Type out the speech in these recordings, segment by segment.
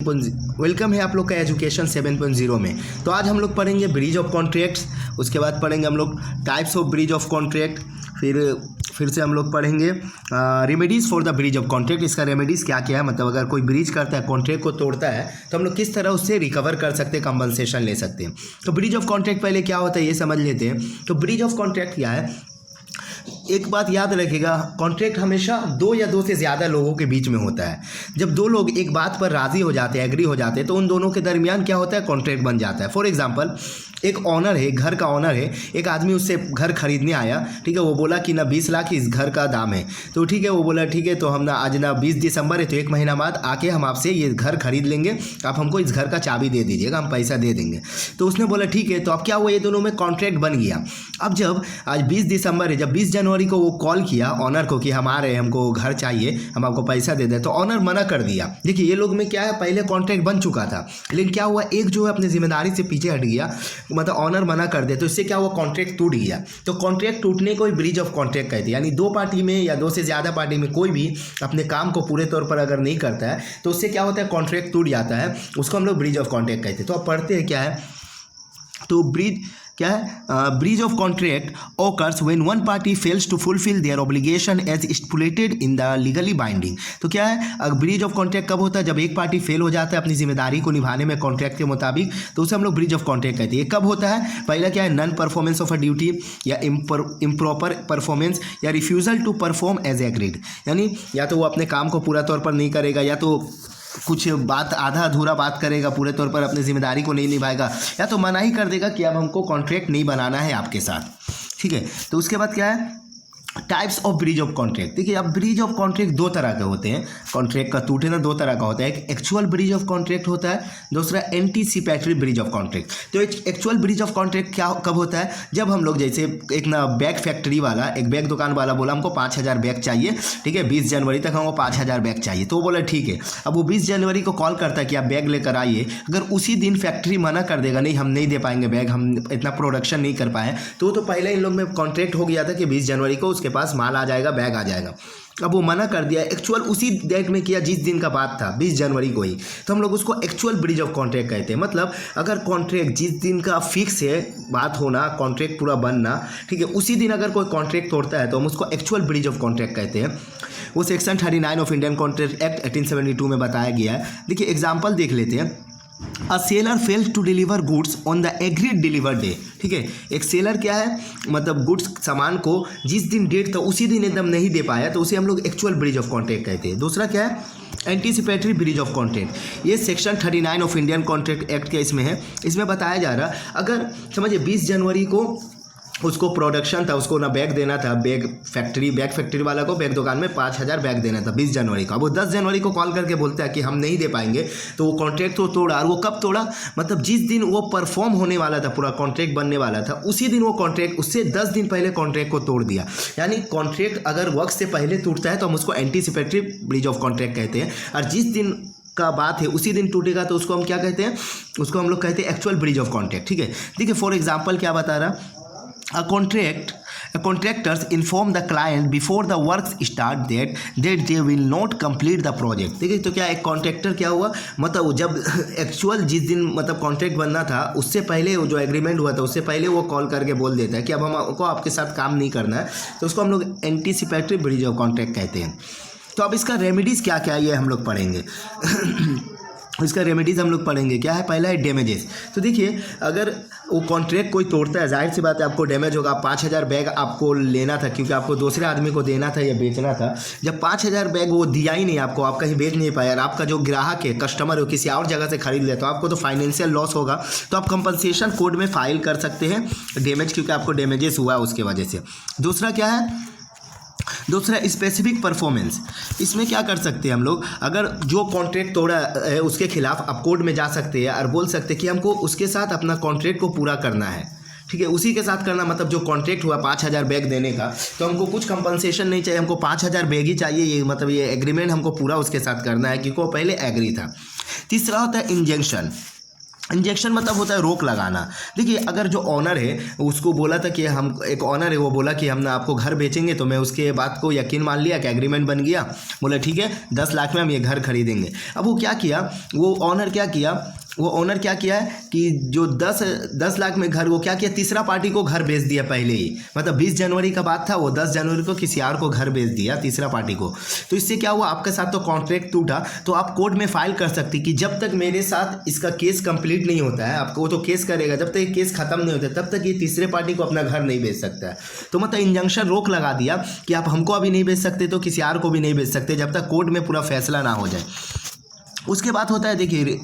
7.0। Welcome है आप लोग का एजुकेशन 7.0 में। तो आज हम लोग पढ़ेंगे ब्रिज ऑफ कॉन्ट्रैक्ट्स, उसके बाद पढ़ेंगे हम लोग types of bridge of contract, फिर से हम लोग पढ़ेंगे remedies for the bridge of contract. इसका रेमेडीज़ क्या क्या है, मतलब अगर कोई ब्रिज करता है, कॉन्ट्रैक्ट को तोड़ता है, तो हम लोग किस तरह उससे रिकवर कर सकते हैं, कंपनसेशन ले सकते हैं। तो ब्रिज ऑफ कॉन्ट्रैक्ट पहले क्या होता है ये समझ लेते हैं। तो ब्रिज ऑफ कॉन्ट्रैक्ट क्या है, एक बात याद रखिएगा, कॉन्ट्रैक्ट हमेशा दो या दो से ज़्यादा लोगों के बीच में होता है। जब दो लोग एक बात पर राज़ी हो जाते हैं, एग्री हो जाते हैं, तो उन दोनों के दरमियान क्या होता है, कॉन्ट्रैक्ट बन जाता है। फॉर एग्जांपल, एक ऑनर है, घर का ऑनर है, एक आदमी उससे घर खरीदने आया, ठीक है। वो बोला कि ना 20 लाख इस घर का दाम है। तो ठीक है, वो बोला ठीक है, तो हम ना आज ना 20 दिसंबर है, तो 1 महीना बाद आके हम आपसे ये घर खरीद लेंगे, आप हमको इस घर का चाबी दे दीजिएगा, हम पैसा दे देंगे। तो उसने बोला ठीक है। तो अब क्या हुआ, ये दोनों में कॉन्ट्रैक्ट बन गया। अब जब आज 20 दिसंबर है, जब 20 जनवरी को वो कॉल किया ऑनर को कि हम आ रहे हैं, हमको घर चाहिए, हम आपको पैसा दे दें, तो ऑनर मना कर दिया। देखिए ये लोग में क्या है, पहले कॉन्ट्रैक्ट बन चुका था, लेकिन क्या हुआ, एक जो है अपनी जिम्मेदारी से पीछे हट गया, मतलब ऑनर मना कर दे, तो इससे क्या हुआ, कॉन्ट्रैक्ट टूट गया। तो कॉन्ट्रैक्ट टूटने को ही ब्रिज ऑफ कॉन्ट्रैक्ट कहते हैं। यानी दो पार्टी में या दो से ज़्यादा पार्टी में कोई भी अपने काम को पूरे तौर पर अगर नहीं करता है, तो उससे क्या होता है, कॉन्ट्रैक्ट टूट जाता है, उसको हम लोग ब्रिज ऑफ कॉन्ट्रैक्ट कहते हैं। तो अब पढ़ते हैं क्या है। तो ब्रिज क्या है, bridge of contract occurs when one party fails to fulfill their obligation as stipulated in the legally binding। तो क्या है, ब्रिज ऑफ कॉन्ट्रैक्ट कब होता है, जब एक पार्टी फेल हो जाता है अपनी जिम्मेदारी को निभाने में कॉन्ट्रैक्ट के मुताबिक, तो उसे हम लोग ब्रिज ऑफ कॉन्ट्रैक्ट कहते हैं। ये कब होता है, पहला क्या है, non performance of a duty, या इम्प्रॉपर परफॉर्मेंस, या refusal to perform as agreed. यानी या तो वो अपने काम को पूरा तौर पर नहीं करेगा, या तो कुछ बात आधा अधूरा बात करेगा, पूरे तौर पर अपनी जिम्मेदारी को नहीं निभाएगा, या तो मना ही कर देगा कि अब हमको कॉन्ट्रैक्ट नहीं बनाना है आपके साथ, ठीक है। तो उसके बाद क्या है, types of bridge of contract. देखिए अब ब्रिज ऑफ कॉन्ट्रैक्ट दो तरह के होते हैं, कॉन्ट्रैक्ट का टूटना दो तरह का होता है। एक एक्चुअल ब्रिज ऑफ कॉन्ट्रैक्ट होता है, दूसरा एंटीसिपेटरी ब्रिज ऑफ कॉन्ट्रैक्ट। तो एक्चुअल ब्रिज ऑफ कॉन्ट्रैक्ट क्या कब होता है, जब हम लोग जैसे एक ना बैग फैक्ट्री वाला, एक बैग दुकान वाला बोला हमको 5000 बैग चाहिए, ठीक है, 20 जनवरी तक हमको 5000 बैग चाहिए। तो वो बोला ठीक है। अब वो 20 जनवरी को कॉल करता है कि आप बैग लेकर आइए। अगर उसी दिन फैक्ट्री मना कर देगा, नहीं हम नहीं दे पाएंगे बैग, हम इतना प्रोडक्शन नहीं कर पाए, तो पहले इन लोग में कॉन्ट्रैक्ट हो गया था कि 20 जनवरी को उसके पास माल आ जाएगा, बैग आ जाएगा। अब वो मना कर दिया, एक्चुअल उसी डेट में किया जिस दिन का बात था, 20 जनवरी को ही, तो हम लोग उसको एक्चुअल ब्रिज ऑफ कॉन्ट्रैक्ट कहते हैं। मतलब अगर कॉन्ट्रैक्ट जिस दिन का फिक्स है बात होना, कॉन्ट्रैक्ट पूरा बनना, ठीक है, उसी दिन अगर कोई कॉन्ट्रैक्ट तोड़ता है तो हम उसको एक्चुअल ब्रिज ऑफ कॉन्ट्रैक्ट कहते हैं। वो section 39 of Indian contract act 1872 में बताया गया है। देखिए एग्जाम्पल देख लेते हैं। A seller fails to deliver goods on the agreed deliver day, ठीक है। एक सेलर क्या है, मतलब गुड्स सामान को जिस दिन डेट था उसी दिन एकदम नहीं दे पाया, तो उसे हम लोग एक्चुअल ब्रिज ऑफ कॉन्ट्रैक्ट कहते हैं। दूसरा क्या है, एंटीसिपेटरी ब्रिज ऑफ कॉन्ट्रैक्ट। ये section 39 of Indian contract act के इसमें है। इसमें बताया जा रहा, अगर समझिए 20 जनवरी को उसको प्रोडक्शन था, उसको ना बैग देना था, बैग फैक्ट्री वाला को बैग दुकान में 5000 बैग देना था 20 जनवरी को। अब वो 10 जनवरी को कॉल करके बोलता है कि हम नहीं दे पाएंगे, तो वो कॉन्ट्रैक्ट तो तोड़ा। और वो कब तोड़ा, मतलब जिस दिन वो परफॉर्म होने वाला था, पूरा कॉन्ट्रैक्ट बनने वाला था, उसी दिन वो कॉन्ट्रैक्ट, उससे 10 दिन पहले कॉन्ट्रैक्ट को तोड़ दिया। यानी कॉन्ट्रैक्ट अगर वक्त से पहले टूटता है तो हम उसको एंटीसिपेटरी ब्रिज ऑफ कॉन्ट्रैक्ट कहते हैं, और जिस दिन का बात है उसी दिन टूटेगा तो उसको हम क्या कहते हैं, उसको हम लोग कहते हैं एक्चुअल ब्रिज ऑफ कॉन्ट्रैक्ट, ठीक है। देखिए फॉर एग्जाम्पल क्या बता रहा, A contractors inform the client before the works start that they will not complete the project। देखिए तो क्या एक कॉन्ट्रैक्टर क्या हुआ, मतलब जब एक्चुअल जिस दिन मतलब कॉन्ट्रैक्ट बनना था उससे पहले जो एग्रीमेंट हुआ था उससे पहले वो कॉल करके बोल देता है कि अब हमको आपके साथ काम नहीं करना है, तो उसको हम लोग एंटीसिपेटरी ब्रिज ऑफ कॉन्ट्रैक्ट कहते हैं। तो अब इसका रेमेडीज़ क्या क्या है ये हम लोग पढ़ेंगे। इसका रेमेडीज़ हम लोग पढ़ेंगे, क्या है, पहला है डैमेजेस। तो देखिए अगर वो कॉन्ट्रैक्ट कोई तोड़ता है, जाहिर सी बात है आपको डैमेज होगा। 5000 बैग आपको लेना था क्योंकि आपको दूसरे आदमी को देना था या बेचना था। जब 5000 बैग वो दिया ही नहीं आपको, आप कहीं बेच नहीं पाए, और आपका जो ग्राहक है, कस्टमर हो, किसी और जगह से खरीद ले, तो आपको तो फाइनेंशियल लॉस होगा। तो आप कंपनसेशन कोड में फाइल कर सकते हैं डैमेज, क्योंकि आपको डैमेजेस हुआ है उसके वजह से। दूसरा क्या है, दूसरा स्पेसिफिक परफॉर्मेंस। इसमें क्या कर सकते हैं हम लोग, अगर जो कॉन्ट्रैक्ट तोड़ा है उसके खिलाफ आप कोर्ट में जा सकते हैं और बोल सकते हैं कि हमको उसके साथ अपना कॉन्ट्रैक्ट को पूरा करना है, ठीक है, उसी के साथ करना। मतलब जो कॉन्ट्रैक्ट हुआ 5000 बैग देने का, तो हमको कुछ कंपनसेशन नहीं चाहिए, हमको 5000 बैग ही चाहिए। ये मतलब ये एग्रीमेंट हमको पूरा उसके साथ करना है क्योंकि वो पहले एग्री था। तीसरा होता है इंजंक्शन। इंजेक्शन मतलब होता है रोक लगाना। देखिए अगर जो ऑनर है उसको बोला था कि हम, एक ऑनर है वो बोला कि हम ना आपको घर बेचेंगे, तो मैं उसके बात को यकीन मान लिया कि एग्रीमेंट बन गया, बोला ठीक है 10 लाख में हम ये घर खरीदेंगे। अब वो क्या किया, वो ऑनर क्या किया है कि जो 10 लाख में घर, वो क्या किया, तीसरा पार्टी को घर बेच दिया पहले ही। मतलब 20 जनवरी का बात था, वो 10 जनवरी को किसी और को घर बेच दिया, तीसरा पार्टी को। तो इससे क्या हुआ, आपके साथ तो कॉन्ट्रैक्ट टूटा। तो आप कोर्ट में फाइल कर सकती कि जब तक मेरे साथ इसका केस कंप्लीट नहीं होता है, आपको तो केस करेगा, जब तक ये केस खत्म नहीं होता तब तक ये तीसरे पार्टी को अपना घर नहीं बेच सकता है। तो मतलब इंजंक्शन रोक लगा दिया कि आप हमको अभी नहीं बेच सकते तो किसी और को भी नहीं बेच सकते जब तक कोर्ट में पूरा फैसला ना हो जाए। उसके बाद होता है देखिए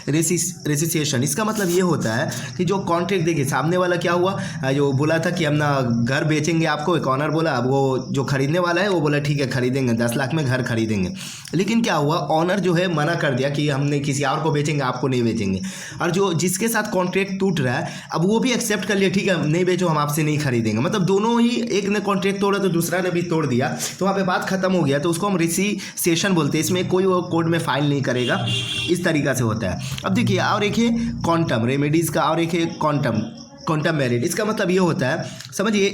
रेसिसिएशन। इसका मतलब ये होता है कि जो कॉन्ट्रैक्ट, देखिए सामने वाला क्या हुआ, जो बोला था कि हम ना घर बेचेंगे आपको, एक ऑनर बोला, अब वो जो खरीदने वाला है वो बोला ठीक है खरीदेंगे, 10 लाख में घर खरीदेंगे। लेकिन क्या हुआ, ऑनर जो है मना कर दिया कि हमने किसी और को बेचेंगे, आपको नहीं बेचेंगे। और जो जिसके साथ कॉन्ट्रैक्ट टूट रहा है अब वो भी एक्सेप्ट कर लिया, ठीक है नहीं बेचो, हम आपसे नहीं खरीदेंगे। मतलब दोनों ही, एक ने कॉन्ट्रैक्ट तोड़ा तो दूसरा ने भी तोड़ दिया, तो वहाँ पे बात खत्म हो गया। तो उसको हम रेसिसिएशन बोलते हैं। इसमें कोई वो कोर्ट में फाइल नहीं करेगा, इस तरीक़ा से होता है। अब देखिए और एक है क्वांटम रेमेडीज़ का, और एक है क्वांटम मेरिट। इसका मतलब ये होता है, समझिए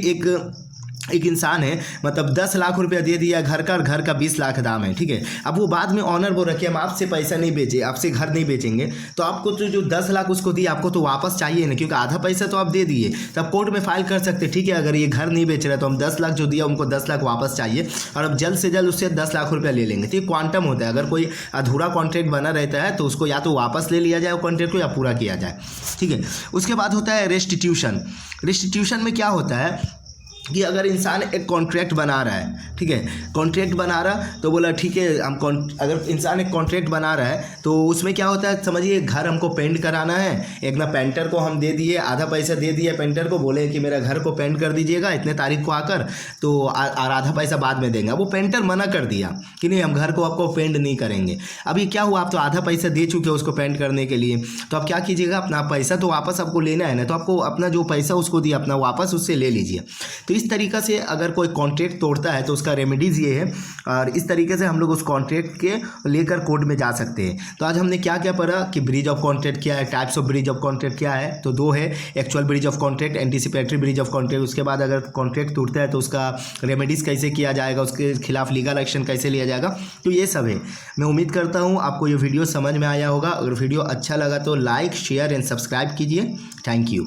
एक इंसान है, मतलब 10 लाख रुपया दे दिया घर का, और घर का 20 लाख दाम है, ठीक है। अब वो बाद में ऑनर बोल रखे हम आपसे पैसा नहीं बेचे, आपसे घर नहीं बेचेंगे, तो आपको तो जो 10 लाख उसको दिए आपको तो वापस चाहिए ना, क्योंकि आधा पैसा तो आप दे दिए। तब कोर्ट में फाइल कर सकते, ठीक है अगर ये घर नहीं बेच रहा तो हम 10 लाख जो दिया उनको 10 लाख वापस चाहिए, और अब जल्द से जल्द उससे 10 लाख रुपया ले लेंगे। तो ये क्वांटम होता है। अगर कोई अधूरा कॉन्ट्रैक्ट बना रहता है तो उसको या तो वापस ले लिया जाए कॉन्ट्रैक्ट को, या पूरा किया जाए, ठीक है। उसके बाद होता है रेस्टिट्यूशन में क्या होता है कि अगर इंसान एक कॉन्ट्रैक्ट बना रहा है, ठीक है, कॉन्ट्रैक्ट बना रहा तो बोला ठीक है हम अगर इंसान एक कॉन्ट्रैक्ट बना रहा है तो उसमें क्या होता है, समझिए घर हमको पेंट कराना है, एक ना पेंटर को हम दे दिए, आधा पैसा दे दिए पेंटर को, बोले कि मेरा घर को पेंट कर दीजिएगा इतने तारीख को आकर, तो और आधा पैसा बाद में देंगे। वो पेंटर मना कर दिया कि नहीं हम घर को आपको पेंट नहीं करेंगे। अभी क्या हुआ, आप तो आधा पैसा दे चुके हो उसको पेंट करने के लिए, तो आप क्या कीजिएगा, अपना पैसा तो वापस आपको लेना है ना, तो आपको अपना जो पैसा उसको दिया अपना वापस उससे ले लीजिए। तो इस तरीक़ा से अगर कोई कॉन्ट्रैक्ट तोड़ता है तो उसका रेमेडीज़ ये है, और इस तरीके से हम लोग उस कॉन्ट्रैक्ट के लेकर कोर्ट में जा सकते हैं। तो आज हमने क्या क्या पढ़ा कि ब्रीच ऑफ कॉन्ट्रैक्ट क्या है, types of breach of contract क्या है। तो 2 है, actual breach of contract, anticipatory breach of contract. उसके बाद अगर कॉन्ट्रैक्ट टूटता है तो उसका रेमेडीज़ कैसे किया जाएगा, उसके खिलाफ लीगल एक्शन कैसे लिया जाएगा, तो ये सब है। मैं उम्मीद करता हूँ आपको ये वीडियो समझ में आया होगा। अगर वीडियो अच्छा लगा तो लाइक शेयर एंड सब्सक्राइब कीजिए। Thank you.